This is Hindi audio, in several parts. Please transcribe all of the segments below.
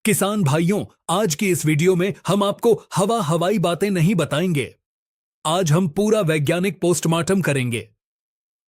किसान भाइयों, आज की इस वीडियो में हम आपको हवाई बातें नहीं बताएंगे। आज हम पूरा वैज्ञानिक पोस्टमार्टम करेंगे।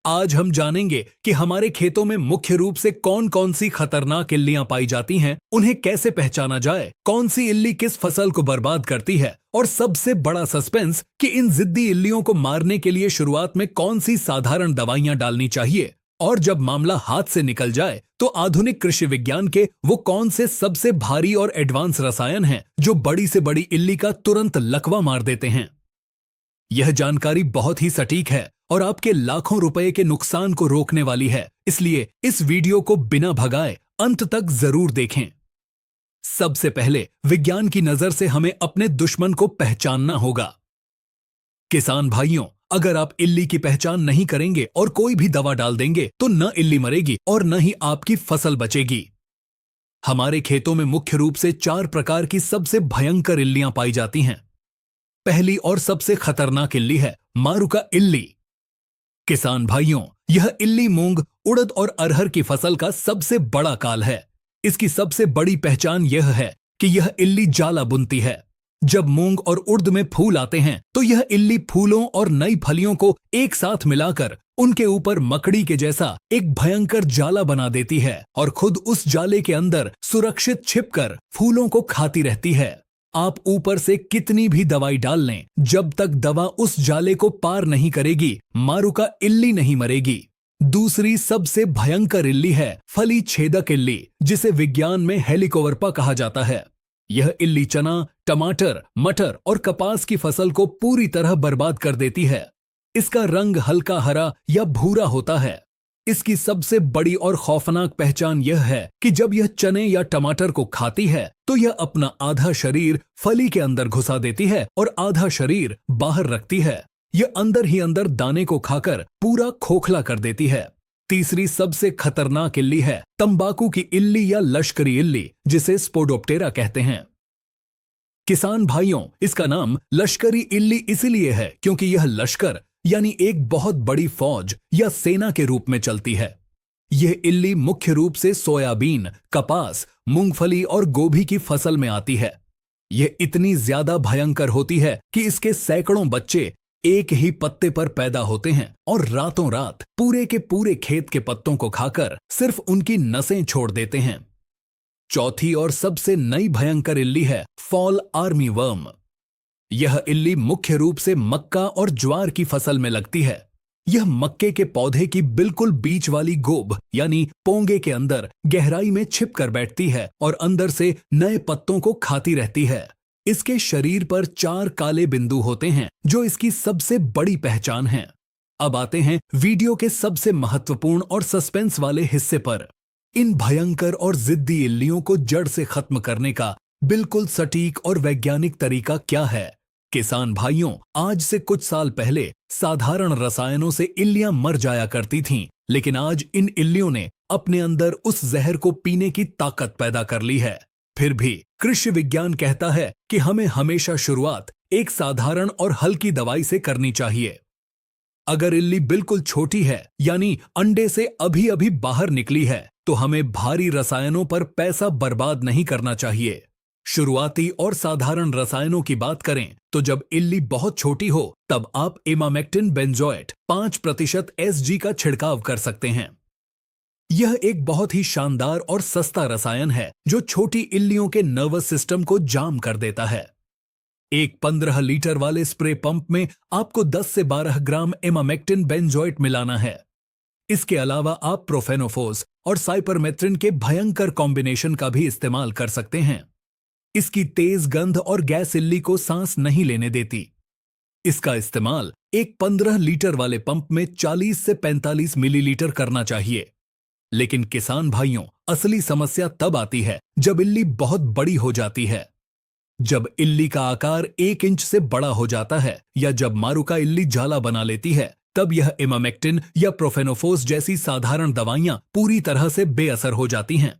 आज हम जानेंगे कि हमारे खेतों में मुख्य रूप से कौन कौन सी खतरनाक इल्लियां पाई जाती हैं, उन्हें कैसे पहचाना जाए, कौन सी इल्ली किस फसल को बर्बाद करती है, और सबसे बड़ा सस्पेंस कि इन जिद्दी इल्लियों को मारने के लिए शुरुआत में कौन सी साधारण दवाइयां डालनी चाहिए, और जब मामला हाथ से निकल जाए तो आधुनिक कृषि विज्ञान के वो कौन से सबसे भारी और एडवांस रसायन हैं जो बड़ी से बड़ी इल्ली का तुरंत लकवा मार देते हैं। यह जानकारी बहुत ही सटीक है और आपके लाखों रुपए के नुकसान को रोकने वाली है, इसलिए इस वीडियो को बिना भगाए अंत तक जरूर देखें। सबसे पहले विज्ञान की नजर से हमें अपने दुश्मन को पहचानना होगा। किसान भाइयों, अगर आप इल्ली की पहचान नहीं करेंगे और कोई भी दवा डाल देंगे तो न इल्ली मरेगी और न ही आपकी फसल बचेगी। हमारे खेतों में मुख्य रूप से 4 प्रकार की सबसे भयंकर इल्लियां पाई जाती हैं। पहली और सबसे खतरनाक इल्ली है मारुका इल्ली। किसान भाइयों, यह इल्ली मूंग, उड़द और अरहर की फसल का सबसे बड़ा काल है। इसकी सबसे बड़ी पहचान यह है कि यह इल्ली जाला बुनती है। जब मूंग और उड़द में फूल आते हैं तो यह इल्ली फूलों और नई फलियों को एक साथ मिलाकर उनके ऊपर मकड़ी के जैसा एक भयंकर जाला बना देती है और खुद उस जाले के अंदर सुरक्षित छिपकर फूलों को खाती रहती है। आप ऊपर से कितनी भी दवाई डाल लें, जब तक दवा उस जाले को पार नहीं करेगी, मारुका इल्ली नहीं मरेगी। दूसरी सबसे भयंकर इल्ली है फली छेदक इल्ली, जिसे विज्ञान में हेलिकोवर्पा कहा जाता है। यह इल्ली चना, टमाटर, मटर और कपास की फसल को पूरी तरह बर्बाद कर देती है। इसका रंग हल्का हरा या भूरा होता है। इसकी सबसे बड़ी और खौफनाक पहचान यह है कि जब यह चने या टमाटर को खाती है तो यह अपना आधा शरीर फली के अंदर घुसा देती है और आधा शरीर बाहर रखती है। यह अंदर ही अंदर दाने को खाकर पूरा खोखला कर देती है। तीसरी सबसे खतरनाक इल्ली है तंबाकू की इल्ली या लश्करी इल्ली, जिसे स्पोडोप्टेरा कहते हैं। किसान भाइयों, इसका नाम लश्करी इल्ली इसलिए है क्योंकि यह लश्कर यानी एक बहुत बड़ी फौज या सेना के रूप में चलती है। यह इल्ली मुख्य रूप से सोयाबीन, कपास, मूंगफली और गोभी की फसल में आती है। यह इतनी ज्यादा भयंकर होती है कि इसके सैकड़ों बच्चे एक ही पत्ते पर पैदा होते हैं और रातों रात पूरे के पूरे खेत के पत्तों को खाकर सिर्फ उनकी नसें छोड़ देते हैं। चौथी और सबसे नई भयंकर इल्ली है फॉल आर्मी वर्म। यह इल्ली मुख्य रूप से मक्का और ज्वार की फसल में लगती है। यह मक्के के पौधे की बिल्कुल बीच वाली गोब यानी पोंगे के अंदर गहराई में छिप कर बैठती है और अंदर से नए पत्तों को खाती रहती है। इसके शरीर पर 4 काले बिंदु होते हैं जो इसकी सबसे बड़ी पहचान है। अब आते हैं वीडियो के सबसे महत्वपूर्ण और सस्पेंस वाले हिस्से पर। इन भयंकर और जिद्दी इल्लियों को जड़ से खत्म करने का बिल्कुल सटीक और वैज्ञानिक तरीका क्या है? किसान भाइयों, आज से कुछ साल पहले साधारण रसायनों से इल्लियां मर जाया करती थीं, लेकिन आज इन इल्लियों ने अपने अंदर उस जहर को पीने की ताकत पैदा कर ली है। फिर भी कृषि विज्ञान कहता है कि हमें हमेशा शुरुआत एक साधारण और हल्की दवाई से करनी चाहिए। अगर इल्ली बिल्कुल छोटी है यानी अंडे से अभी अभी बाहर निकली है तो हमें भारी रसायनों पर पैसा बर्बाद नहीं करना चाहिए। शुरुआती और साधारण रसायनों की बात करें तो जब इल्ली बहुत छोटी हो तब आप इमामेक्टिन बेंजोएट 5% SG का छिड़काव कर सकते हैं। यह एक बहुत ही शानदार और सस्ता रसायन है जो छोटी इल्लियों के नर्वस सिस्टम को जाम कर देता है। एक 15 लीटर वाले स्प्रे पंप में आपको 10 से 12 ग्राम इमामेक्टिन बेंजोएट मिलाना है। इसके अलावा आप प्रोफेनोफोस और साइपरमेथ्रिन के भयंकर कॉम्बिनेशन का भी इस्तेमाल कर सकते हैं। इसकी तेज गंध और गैस इल्ली को सांस नहीं लेने देती। इसका इस्तेमाल एक 15 लीटर वाले पंप में 40 से 45 मिलीलीटर करना चाहिए। लेकिन किसान भाइयों, असली समस्या तब आती है जब इल्ली बहुत बड़ी हो जाती है। जब इल्ली का आकार 1 इंच से बड़ा हो जाता है या जब मारुका इल्ली जाला बना लेती है, तब यह इमामेक्टिन या प्रोफेनोफोस जैसी साधारण दवाइयां पूरी तरह से बेअसर हो जाती हैं।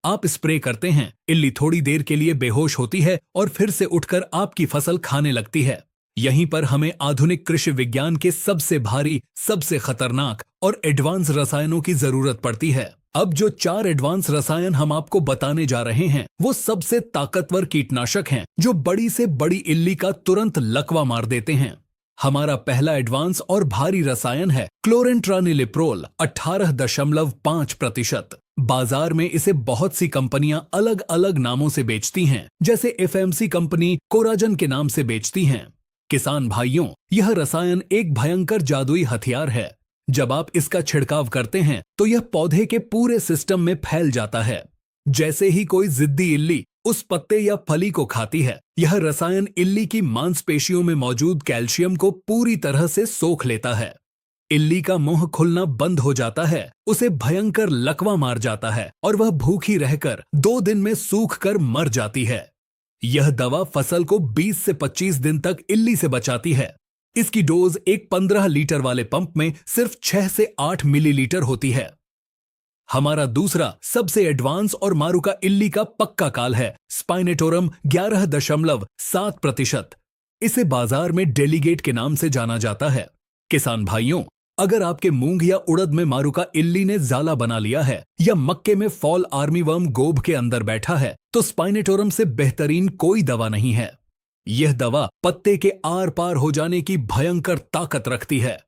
आप स्प्रे करते हैं, इल्ली थोड़ी देर के लिए बेहोश होती है और फिर से उठकर आपकी फसल खाने लगती है। यहीं पर हमें आधुनिक कृषि विज्ञान के सबसे भारी, सबसे खतरनाक और एडवांस रसायनों की जरूरत पड़ती है। अब जो 4 एडवांस रसायन हम आपको बताने जा रहे हैं वो सबसे ताकतवर कीटनाशक हैं जो बड़ी से बड़ी इल्ली का तुरंत लकवा मार देते हैं। हमारा पहला एडवांस और भारी रसायन है क्लोरेंट्रानिलिप्रोल 18.5%। बाजार में इसे बहुत सी कंपनियां अलग अलग नामों से बेचती हैं, जैसे एफएमसी कंपनी कोराजन के नाम से बेचती हैं। किसान भाइयों, यह रसायन एक भयंकर जादुई हथियार है। जब आप इसका छिड़काव करते हैं तो यह पौधे के पूरे सिस्टम में फैल जाता है। जैसे ही कोई जिद्दी इल्ली उस पत्ते या फली को खाती है, यह रसायन इल्ली की मांसपेशियों में मौजूद कैल्शियम को पूरी तरह से सोख लेता है। इल्ली का मुंह खुलना बंद हो जाता है, उसे भयंकर लकवा मार जाता है और वह भूखी रहकर 2 दिन में सूख कर मर जाती है। यह दवा फसल को 20 से 25 दिन तक इल्ली से बचाती है। इसकी डोज एक 15 लीटर वाले पंप में सिर्फ 6 से 8 मिलीलीटर होती है। हमारा दूसरा सबसे एडवांस और मारूका इल्ली का पक्का काल है स्पाइनेटोरम 11.7%। इसे बाजार में डेलीगेट के नाम से जाना जाता है। किसान भाइयों, अगर आपके मूंग या उड़द में मारूका इल्ली ने जाला बना लिया है या मक्के में फॉल आर्मीवर्म गोब के अंदर बैठा है, तो स्पाइनेटोरम से बेहतरीन कोई दवा नहीं है। यह दवा पत्ते के आर पार हो जाने की भयंकर ताकत रखती है।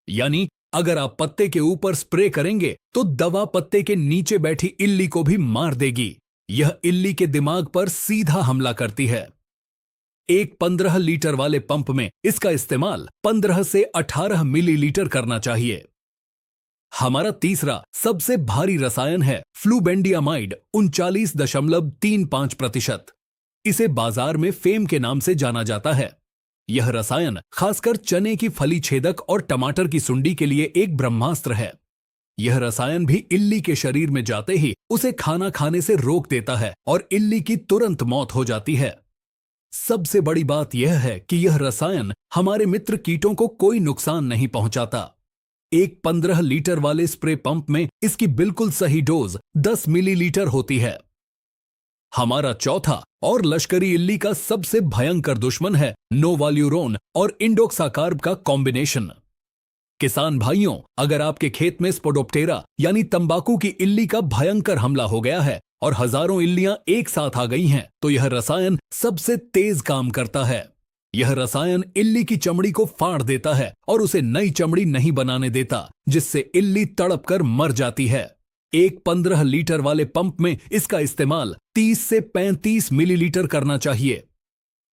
यानी अगर आप पत्ते के ऊपर स्प्रे करेंगे तो दवा पत्ते के नीचे बैठी इल्ली को भी मार देगी। यह इल्ली के दिमाग पर सीधा हमला करती है। एक 15 लीटर वाले पंप में इसका इस्तेमाल 15 से 18 मिलीलीटर करना चाहिए। हमारा तीसरा सबसे भारी रसायन है फ्लूबेंडियामाइड 39.35%। इसे बाजार में फेम के नाम से जाना जाता है। यह रसायन खासकर चने की फली छेदक और टमाटर की सुंडी के लिए एक ब्रह्मास्त्र है। यह रसायन भी इल्ली के शरीर में जाते ही उसे खाना खाने से रोक देता है और इल्ली की तुरंत मौत हो जाती है। सबसे बड़ी बात यह है कि यह रसायन हमारे मित्र कीटों को कोई नुकसान नहीं पहुंचाता। एक 15 लीटर वाले स्प्रे पंप में इसकी बिल्कुल सही डोज 10 मिलीलीटर होती है। हमारा चौथा और लश्करी इल्ली का सबसे भयंकर दुश्मन है नोवाल्यूरोन और इंडोक्साकार्ब का कॉम्बिनेशन। किसान भाइयों, अगर आपके खेत में स्पोडोप्टेरा यानी तंबाकू की इल्ली का भयंकर हमला हो गया है और हजारों इल्लियां एक साथ आ गई हैं, तो यह रसायन सबसे तेज काम करता है। यह रसायन इल्ली की चमड़ी को फाड़ देता है और उसे नई चमड़ी नहीं बनाने देता, जिससे इल्ली तड़प कर मर जाती है। एक 15 लीटर वाले पंप में इसका इस्तेमाल 30 से 35 मिलीलीटर करना चाहिए।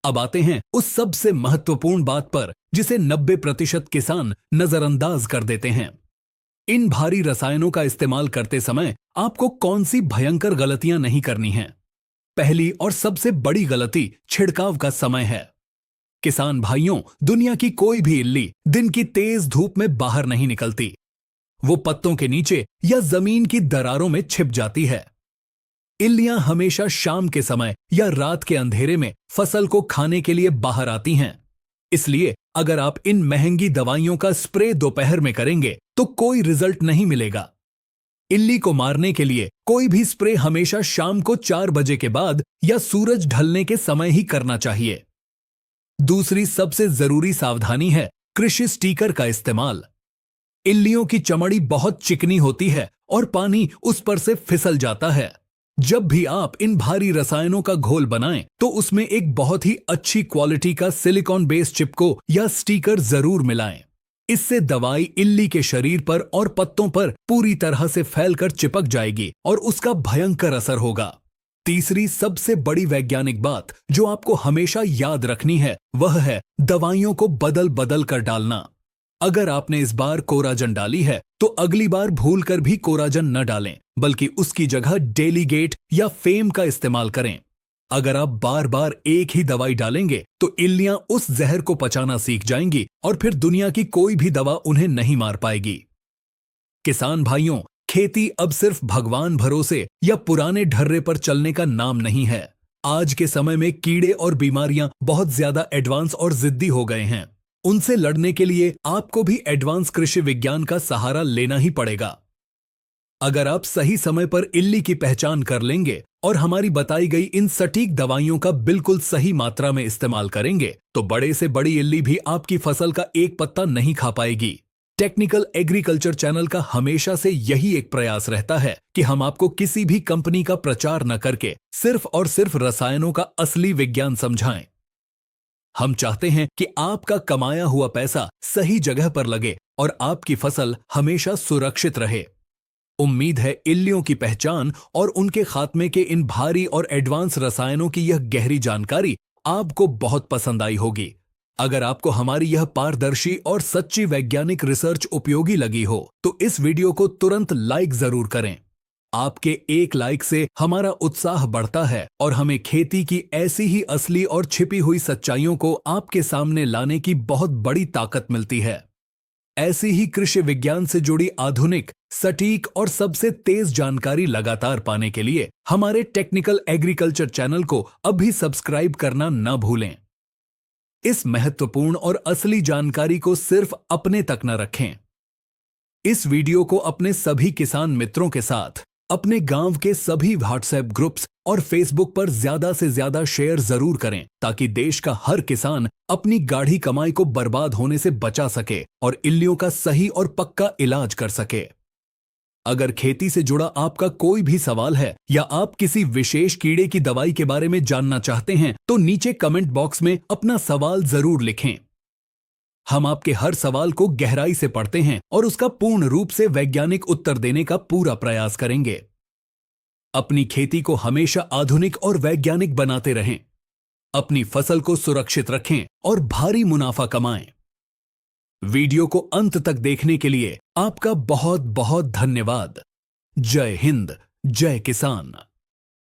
अब आते हैं उस सबसे महत्वपूर्ण बात पर जिसे 90% किसान नजरअंदाज कर देते हैं। इन भारी रसायनों का इस्तेमाल करते समय आपको कौन सी भयंकर गलतियां नहीं करनी हैं। पहली और सबसे बड़ी गलती छिड़काव का समय है। किसान भाइयों, दुनिया की कोई भी इल्ली दिन की तेज धूप में बाहर नहीं निकलती। वो पत्तों के नीचे या जमीन की दरारों में छिप जाती है। इल्लियां हमेशा शाम के समय या रात के अंधेरे में फसल को खाने के लिए बाहर आती हैं। इसलिए अगर आप इन महंगी दवाइयों का स्प्रे दोपहर में करेंगे तो कोई रिजल्ट नहीं मिलेगा। इल्ली को मारने के लिए कोई भी स्प्रे हमेशा शाम को 4 बजे के बाद या सूरज ढलने के समय ही करना चाहिए। दूसरी सबसे जरूरी सावधानी है कृषि स्टिकर का इस्तेमाल। इल्लियों की चमड़ी बहुत चिकनी होती है और पानी उस पर से फिसल जाता है। जब भी आप इन भारी रसायनों का घोल बनाएं तो उसमें एक बहुत ही अच्छी क्वालिटी का सिलिकॉन बेस्ड चिपको या स्टिकर जरूर मिलाएं। इससे दवाई इल्ली के शरीर पर और पत्तों पर पूरी तरह से फैलकर चिपक जाएगी और उसका भयंकर असर होगा। तीसरी सबसे बड़ी वैज्ञानिक बात जो आपको हमेशा याद रखनी है वह है दवाइयों को बदल बदल कर डालना। अगर आपने इस बार कोराजन डाली है तो अगली बार भूलकर भी कोराजन न डालें, बल्कि उसकी जगह डेलीगेट या फेम का इस्तेमाल करें। अगर आप बार बार एक ही दवाई डालेंगे तो इल्लियां उस जहर को पचाना सीख जाएंगी और फिर दुनिया की कोई भी दवा उन्हें नहीं मार पाएगी। किसान भाइयों, खेती अब सिर्फ भगवान भरोसे या पुराने ढर्रे पर चलने का नाम नहीं है। आज के समय में कीड़े और बीमारियां बहुत ज्यादा एडवांस और जिद्दी हो गए हैं। उनसे लड़ने के लिए आपको भी एडवांस कृषि विज्ञान का सहारा लेना ही पड़ेगा। अगर आप सही समय पर इल्ली की पहचान कर लेंगे और हमारी बताई गई इन सटीक दवाइयों का बिल्कुल सही मात्रा में इस्तेमाल करेंगे तो बड़े से बड़ी इल्ली भी आपकी फसल का एक पत्ता नहीं खा पाएगी। टेक्निकल एग्रीकल्चर चैनल का हमेशा से यही एक प्रयास रहता है कि हम आपको किसी भी कंपनी का प्रचार न करके सिर्फ और सिर्फ रसायनों का असली विज्ञान समझाएं। हम चाहते हैं कि आपका कमाया हुआ पैसा सही जगह पर लगे और आपकी फसल हमेशा सुरक्षित रहे। उम्मीद है इल्लियों की पहचान और उनके खात्मे के इन भारी और एडवांस रसायनों की यह गहरी जानकारी आपको बहुत पसंद आई होगी। अगर आपको हमारी यह पारदर्शी और सच्ची वैज्ञानिक रिसर्च उपयोगी लगी हो तो इस वीडियो को तुरंत लाइक जरूर करें। आपके एक लाइक से हमारा उत्साह बढ़ता है और हमें खेती की ऐसी ही असली और छिपी हुई सच्चाइयों को आपके सामने लाने की बहुत बड़ी ताकत मिलती है। ऐसी ही कृषि विज्ञान से जुड़ी आधुनिक, सटीक और सबसे तेज जानकारी लगातार पाने के लिए हमारे टेक्निकल एग्रीकल्चर चैनल को अभी सब्सक्राइब करना न भूलें। इस महत्वपूर्ण और असली जानकारी को सिर्फ अपने तक न रखें। इस वीडियो को अपने सभी किसान मित्रों के साथ, अपने गांव के सभी व्हाट्सएप ग्रुप्स और फेसबुक पर ज्यादा से ज्यादा शेयर जरूर करें ताकि देश का हर किसान अपनी गाढ़ी कमाई को बर्बाद होने से बचा सके और इल्लियों का सही और पक्का इलाज कर सके। अगर खेती से जुड़ा आपका कोई भी सवाल है या आप किसी विशेष कीड़े की दवाई के बारे में जानना चाहते हैं तो नीचे कमेंट बॉक्स में अपना सवाल जरूर लिखें। हम आपके हर सवाल को गहराई से पढ़ते हैं और उसका पूर्ण रूप से वैज्ञानिक उत्तर देने का पूरा प्रयास करेंगे। अपनी खेती को हमेशा आधुनिक और वैज्ञानिक बनाते रहें, अपनी फसल को सुरक्षित रखें और भारी मुनाफा कमाएं। वीडियो को अंत तक देखने के लिए आपका बहुत बहुत धन्यवाद। जय हिंद, जय किसान।